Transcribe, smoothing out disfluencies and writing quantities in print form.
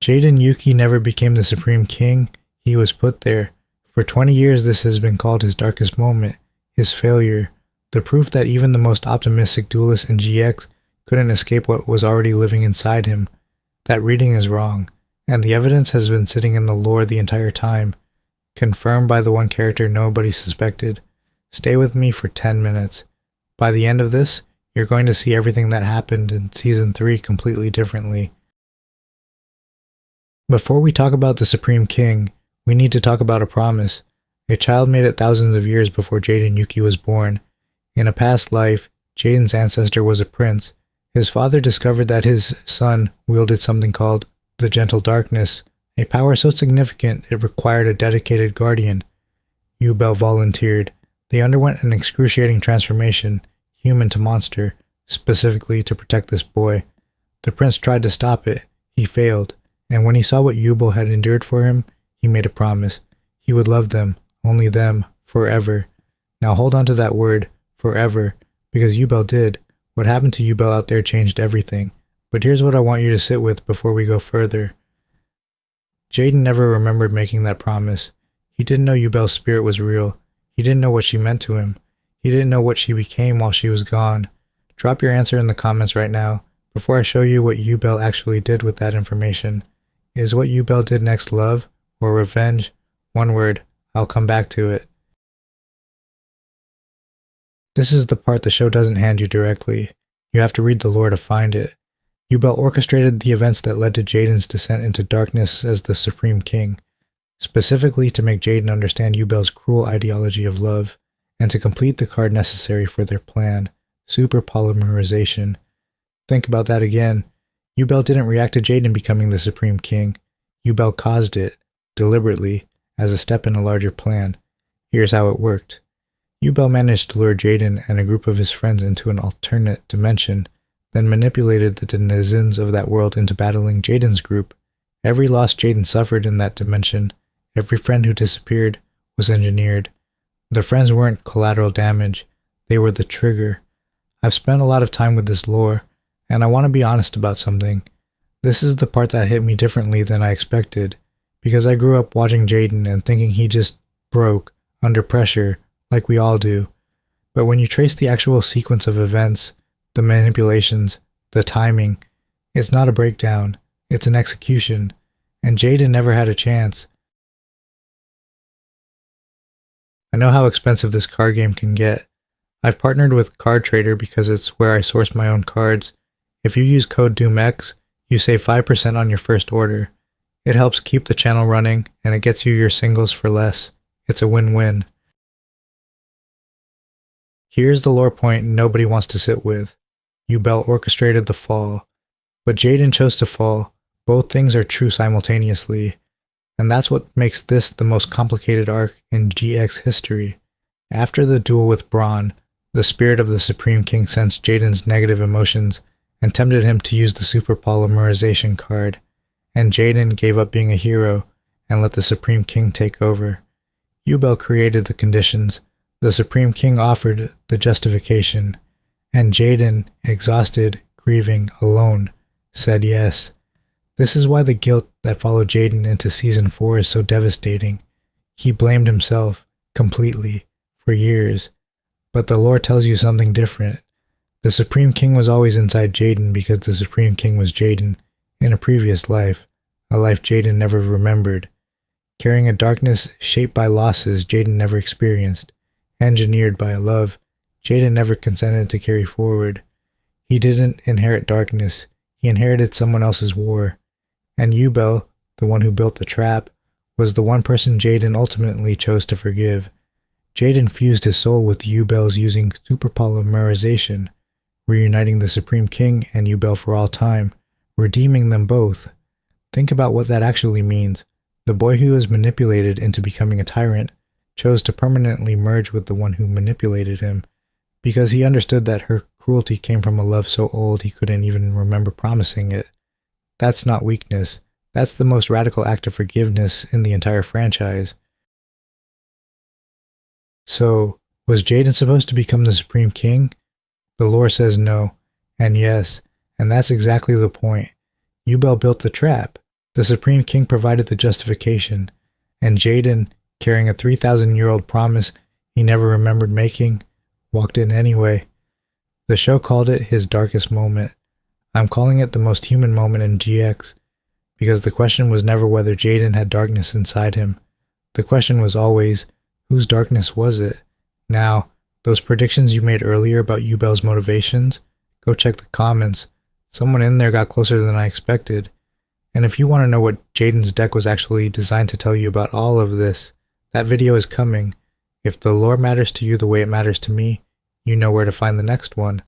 Jaden Yuki never became the Supreme King, he was put there. For 20 years this has been called his darkest moment, his failure, the proof that even the most optimistic duelist in GX couldn't escape what was already living inside him. That reading is wrong, and the evidence has been sitting in the lore the entire time, confirmed by the one character nobody suspected. Stay with me for 10 minutes. By the end of this, you're going to see everything that happened in Season 3 completely differently. Before we talk about the Supreme King, we need to talk about a promise. A child made it thousands of years before Jaden Yuki was born. In a past life, Jaden's ancestor was a prince. His father discovered that his son wielded something called the Gentle Darkness, a power so significant it required a dedicated guardian. Yubel volunteered. They underwent an excruciating transformation, human to monster, specifically to protect this boy. The prince tried to stop it. He failed, and when he saw what Yubel had endured for him, he made a promise. He would love them, only them, forever. Now hold on to that word, forever, because Yubel did. What happened to Yubel out there changed everything. But here's what I want you to sit with before we go further. Jaden never remembered making that promise. He didn't know Yubel's spirit was real. He didn't know what she meant to him. He didn't know what she became while she was gone. Drop your answer in the comments right now, before I show you what Yubel actually did with that information. Is what Yubel did next love, or revenge? One word, I'll come back to it. This is the part the show doesn't hand you directly. You have to read the lore to find it. Yubel orchestrated the events that led to Jaden's descent into darkness as the Supreme King, specifically to make Jaden understand Yubel's cruel ideology of love, and to complete the card necessary for their plan, super polymerization. Think about that again. Yubel didn't react to Jaden becoming the Supreme King. Yubel caused it, deliberately, as a step in a larger plan. Here's how it worked. Yubel managed to lure Jaden and a group of his friends into an alternate dimension, then manipulated the denizens of that world into battling Jaden's group. Every loss Jaden suffered in that dimension, every friend who disappeared, was engineered. The friends weren't collateral damage, they were the trigger. I've spent a lot of time with this lore, and I want to be honest about something. This is the part that hit me differently than I expected, because I grew up watching Jaden and thinking he just broke, under pressure, like we all do. But when you trace the actual sequence of events, the manipulations, the timing, it's not a breakdown, it's an execution, and Jaden never had a chance. I know how expensive this card game can get. I've partnered with Card Trader because it's where I source my own cards. If you use code DOOMX, you save 5% on your first order. It helps keep the channel running, and it gets you your singles for less. It's a win-win. Here's the lore point nobody wants to sit with. Yubel orchestrated the fall, but Jaden chose to fall. Both things are true simultaneously, and that's what makes this the most complicated arc in GX history. After the duel with Braun, the spirit of the Supreme King sensed Jaden's negative emotions and tempted him to use the super polymerization card, and Jaden gave up being a hero and let the Supreme King take over. Yubel created the conditions. The Supreme King offered the justification, and Jaden, exhausted, grieving, alone, said yes. This is why the guilt that followed Jaden into Season 4 is so devastating. He blamed himself, completely, for years. But the lore tells you something different. The Supreme King was always inside Jaden because the Supreme King was Jaden, in a previous life, a life Jaden never remembered. Carrying a darkness shaped by losses Jaden never experienced, engineered by a love Jaden never consented to carry forward. He didn't inherit darkness, he inherited someone else's war. And Yubel, the one who built the trap, was the one person Jaden ultimately chose to forgive. Jaden fused his soul with Yubel's using super polymerization, reuniting the Supreme King and Yubel for all time, redeeming them both. Think about what that actually means. The boy who was manipulated into becoming a tyrant chose to permanently merge with the one who manipulated him, because he understood that her cruelty came from a love so old he couldn't even remember promising it. That's not weakness. That's the most radical act of forgiveness in the entire franchise. So, was Jaden supposed to become the Supreme King? The lore says no, and yes, and that's exactly the point. Yubel built the trap. The Supreme King provided the justification, and Jaden, carrying a 3,000-year-old promise he never remembered making, walked in anyway. The show called it his darkest moment. I'm calling it the most human moment in GX, because the question was never whether Jaden had darkness inside him. The question was always, whose darkness was it? Now, those predictions you made earlier about Yubel's motivations, go check the comments. Someone in there got closer than I expected. And if you want to know what Jaden's deck was actually designed to tell you about all of this, that video is coming. If the lore matters to you the way it matters to me, you know where to find the next one.